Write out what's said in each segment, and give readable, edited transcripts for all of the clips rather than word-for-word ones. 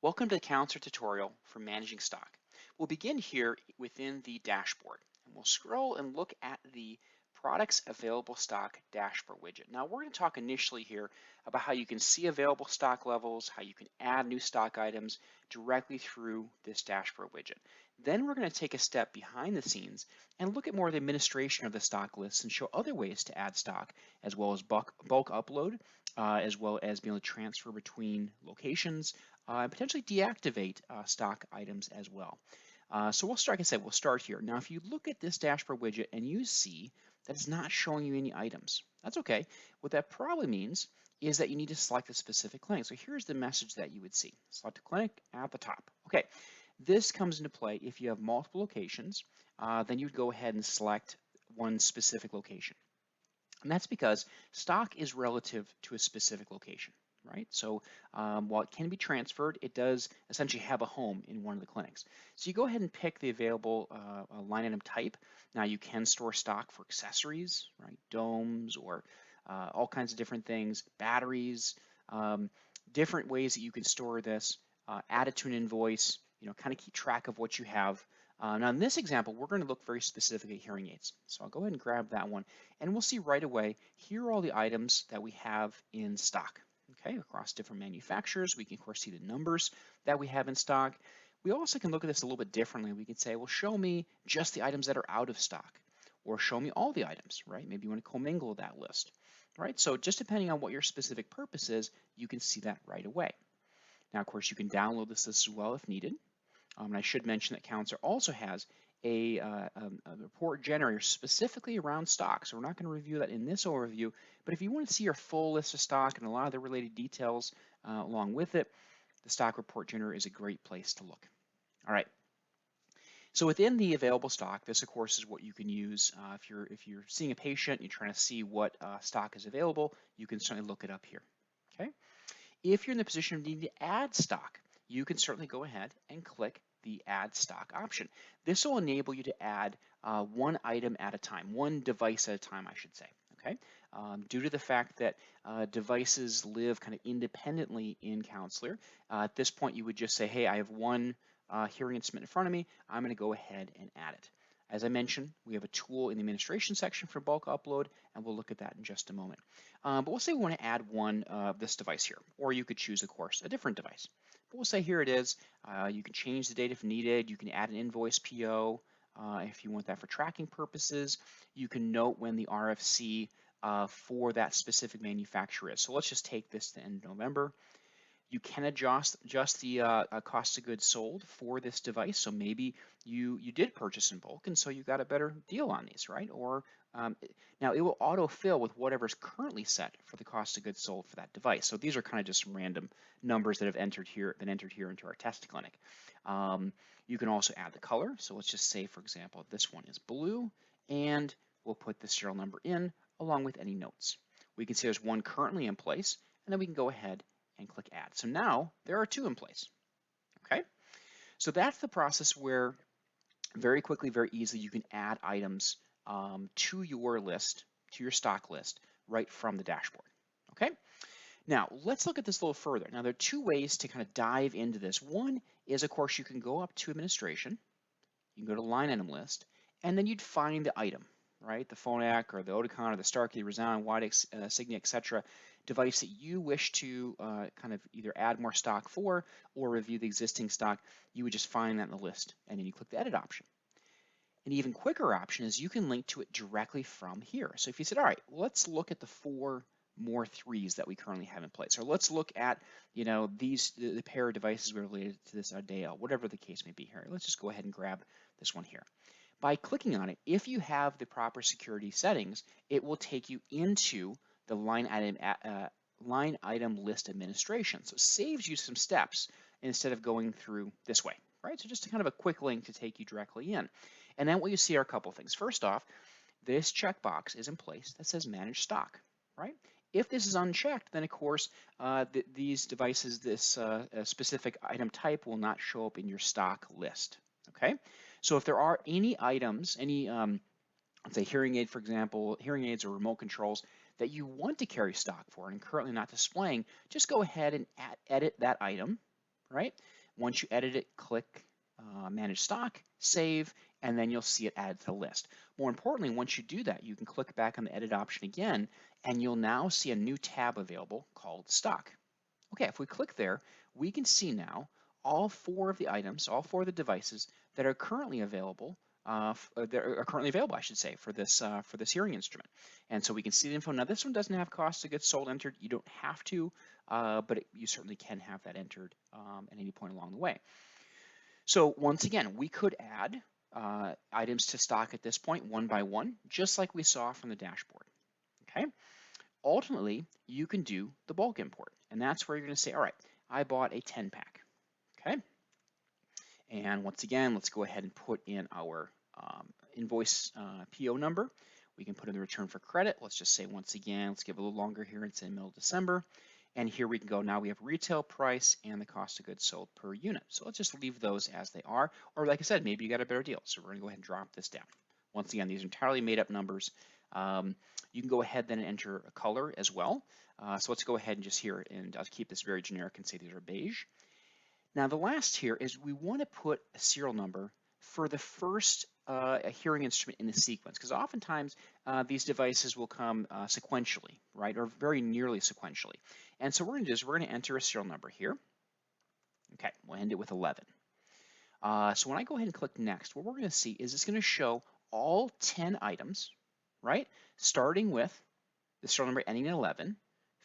Welcome to the Counselor tutorial for managing stock. We'll begin here within the dashboard and we'll scroll and look at the products available stock dashboard widget. Now we're going to talk initially here about how you can see available stock levels, how you can add new stock items directly through this dashboard widget. Then we're going to take a step behind the scenes and look at more of the administration of the stock list and show other ways to add stock as well as bulk upload, as well as being able to transfer between locations, and potentially deactivate stock items as well. So we'll start, like I said, we'll start here. Now, if you look at this dashboard widget and you see that it's not showing you any items, that's okay. What that probably means is that you need to select a specific clinic. So here's the message that you would see. Select a clinic at the top. Okay, this comes into play if you have multiple locations, then you'd go ahead and select one specific location. And that's because stock is relative to a specific location, right? So while it can be transferred, it does essentially have a home in one of the clinics. So you go ahead and pick the available line item type. Now you can store stock for accessories, right? Domes or all kinds of different things, batteries, different ways that you can store this, add it to an invoice, kind of keep track of what you have. Now in this example, we're going to look very specifically at hearing aids. So I'll go ahead and grab that one and we'll see right away, here are all the items that we have in stock, okay, across different manufacturers. We can, of course, see the numbers that we have in stock. We also can look at this a little bit differently. We can say, well, show me just the items that are out of stock, or show me all the items, right? Maybe you want to commingle that list, right? So just depending on what your specific purpose is, you can see that right away. Now, of course, you can download this list as well if needed. And I should mention that Counselor also has a report generator specifically around stock. So we're not going to review that in this overview, but if you want to see your full list of stock and a lot of the related details along with it, the stock report generator is a great place to look. All right. So within the available stock, this of course is what you can use if you're seeing a patient, you're trying to see what stock is available, you can certainly look it up here. Okay. If you're in the position of needing to add stock, you can certainly go ahead and click the add stock option. This will enable you to add one item at a time, one device at a time, I should say. Okay, due to the fact that devices live kind of independently in Counselor, at this point you would just say, hey, I have one hearing instrument in front of me. I'm going to go ahead and add it. As I mentioned, we have a tool in the administration section for bulk upload, and we'll look at that in just a moment. But we'll say we want to add one this device here, or you could choose, of course, a different device. But we'll say here it is. You can change the date if needed. You can add an invoice PO if you want that for tracking purposes. You can note when the RFC for that specific manufacturer is. So let's just take this to end of November. You can adjust the cost of goods sold for this device. So maybe you did purchase in bulk, and so you got a better deal on these, right? Or now it will autofill with whatever's currently set for the cost of goods sold for that device. So these are kind of just some random numbers that have been entered here into our test clinic. You can also add the color. So let's just say, for example, this one is blue, and we'll put the serial number in along with any notes. We can see there's one currently in place, and then we can go ahead and click add. So now there are two in place, okay? So that's the process where very quickly, very easily, you can add items to your list, to your stock list, right from the dashboard, okay? Now, let's look at this a little further. Now, there are two ways to kind of dive into this. One is, of course, you can go up to administration, you can go to line item list, and then you'd find the item, right? The Phonak or the Oticon or the Starkey, Resound, Widex, Signia, etc. device that you wish to kind of either add more stock for or review the existing stock, you would just find that in the list, and then you click the edit option. An even quicker option is you can link to it directly from here. So if you said, all right, let's look at the 4 more 3s that we currently have in place, or let's look at, the pair of devices related to this Adeo, whatever the case may be here. Let's just go ahead and grab this one here. By clicking on it, if you have the proper security settings, it will take you into the line item list administration. So it saves you some steps instead of going through this way, right? So just kind of a quick link to take you directly in. And then what you see are a couple things. First off, this checkbox is in place that says manage stock, right? If this is unchecked, then of course these devices, this specific item type will not show up in your stock list, okay? So if there are any items, let's say hearing aid, for example, hearing aids or remote controls that you want to carry stock for and currently not displaying, just go ahead and edit that item, right? Once you edit it, click Manage Stock, Save, and then you'll see it added to the list. More importantly, once you do that, you can click back on the Edit option again, and you'll now see a new tab available called Stock. Okay, if we click there, we can see now all four of the items, all four of the devices that are currently available, I should say, for this hearing instrument. And so we can see the info. Now this one doesn't have cost of goods sold entered. You don't have to, but you certainly can have that entered at any point along the way. So once again, we could add items to stock at this point one by one, just like we saw from the dashboard. Okay. Ultimately, you can do the bulk import, and that's where you're going to say, all right, I bought a 10-pack. Okay. And once again, let's go ahead and put in our invoice PO number. We can put in the return for credit. Let's just say once again, let's give it a little longer here and say middle of December. And here we can go. Now we have retail price and the cost of goods sold per unit. So let's just leave those as they are. Or like I said, maybe you got a better deal. So we're going to go ahead and drop this down. Once again, these are entirely made up numbers. You can go ahead then and enter a color as well. So let's go ahead and just here, and I'll keep this very generic and say these are beige. Now the last here is we want to put a serial number for the first hearing instrument in the sequence, because oftentimes these devices will come sequentially, right, or very nearly sequentially. And so what we're going to do is we're going to enter a serial number here. Okay, we'll end it with 11. So when I go ahead and click next, what we're going to see is it's going to show all 10 items, right, starting with the serial number ending in 11,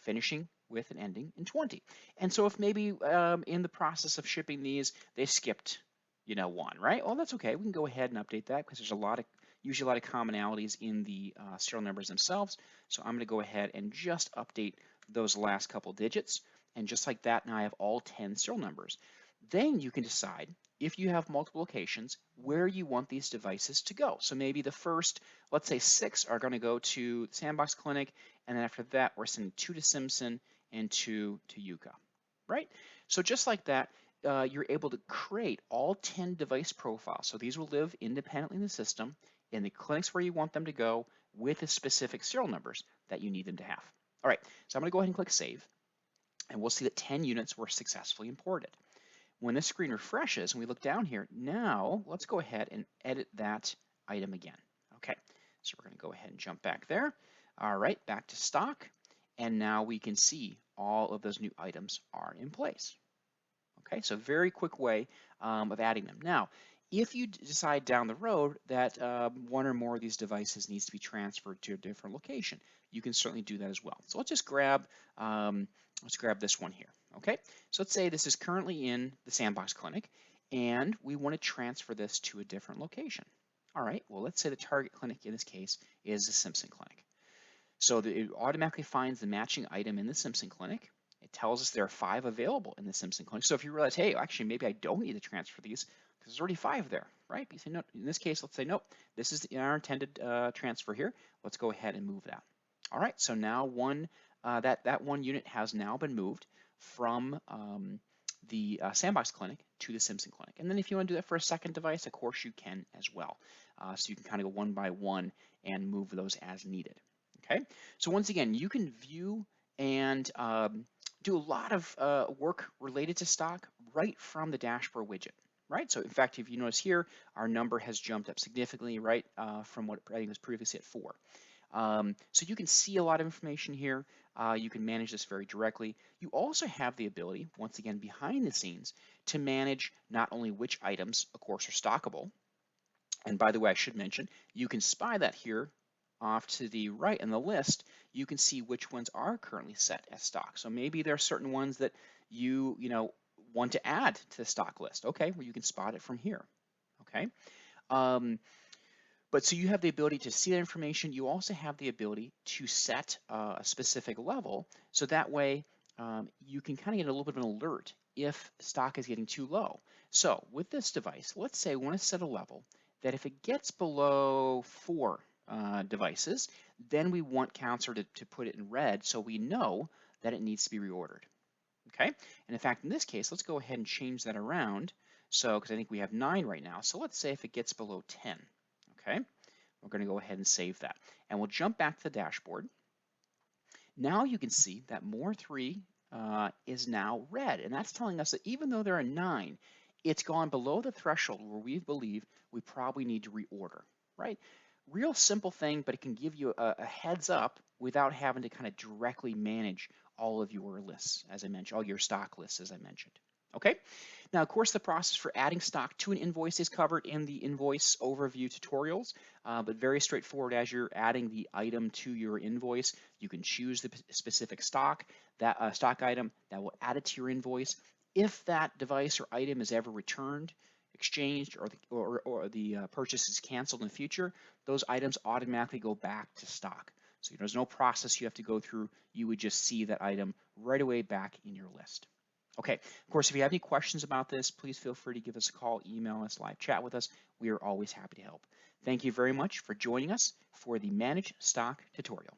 finishing with an ending in 20. And so if maybe in the process of shipping these, they skipped, one, right? Well, that's okay. We can go ahead and update that because there's usually a lot of commonalities in the serial numbers themselves. So I'm going to go ahead and just update those last couple digits. And just like that, now I have all 10 serial numbers. Then you can decide, if you have multiple locations, where you want these devices to go. So maybe the first, let's say 6 are going to go to the Sandbox Clinic, and then after that, we're sending 2 to Simpson and 2 to Yucca, right? So just like that, you're able to create all 10 device profiles. So these will live independently in the system, in the clinics where you want them to go, with the specific serial numbers that you need them to have. All right, so I'm going to go ahead and click Save, and we'll see that 10 units were successfully imported. When this screen refreshes and we look down here, now let's go ahead and edit that item again. Okay, so we're going to go ahead and jump back there. All right, back to stock. And now we can see all of those new items are in place. Okay, so very quick way of adding them. Now, if you decide down the road that one or more of these devices needs to be transferred to a different location, you can certainly do that as well. So let's just grab this one here. Okay, so let's say this is currently in the Sandbox Clinic, and we want to transfer this to a different location. All right, well, let's say the target clinic in this case is the Simpson Clinic. So it automatically finds the matching item in the Simpson Clinic. It tells us there are 5 available in the Simpson Clinic. So if you realize, hey, actually, maybe I don't need to transfer these because there's already 5 there, right? But you say, no, in this case, let's say, nope, this is our intended transfer here. Let's go ahead and move that. All right, so now that one unit has now been moved from the Sandbox Clinic to the Simpson Clinic. And then if you want to do that for a second device, of course you can as well. So you can kind of go one by one and move those as needed. Okay, so once again, you can view and do a lot of work related to stock right from the dashboard widget, right? So in fact, if you notice here, our number has jumped up significantly, right, from what I think was previously at 4. So you can see a lot of information here. You can manage this very directly. You also have the ability, once again, behind the scenes, to manage not only which items, of course, are stockable. And by the way, I should mention, you can spy that here off to the right in the list. You can see which ones are currently set as stock. So maybe there are certain ones that you want to add to the stock list. Okay, well, you can spot it from here. Okay. But so you have the ability to see that information. You also have the ability to set a specific level, so that way you can kind of get a little bit of an alert if stock is getting too low. So with this device, let's say we want to set a level that if it gets below 4 devices, then we want Counselor to put it in red so we know that it needs to be reordered. Okay, and in fact, in this case, let's go ahead and change that around. So, because I think we have 9 right now, so let's say if it gets below 10. Okay, we're going to go ahead and save that. And we'll jump back to the dashboard. Now you can see that more 3 is now red. And that's telling us that even though there are 9, it's gone below the threshold where we believe we probably need to reorder, right? Real simple thing, but it can give you a heads up without having to kind of directly manage all of your lists, as I mentioned, all your stock lists, as I mentioned. Okay, now, of course, the process for adding stock to an invoice is covered in the invoice overview tutorials, but very straightforward. As you're adding the item to your invoice, you can choose the specific stock, that stock item that will add it to your invoice. If that device or item is ever returned, exchanged, or the purchase is canceled in the future, those items automatically go back to stock. So there's no process you have to go through. You would just see that item right away back in your list. Okay, of course, if you have any questions about this, please feel free to give us a call, email us, live chat with us. We are always happy to help. Thank you very much for joining us for the Manage Stock tutorial.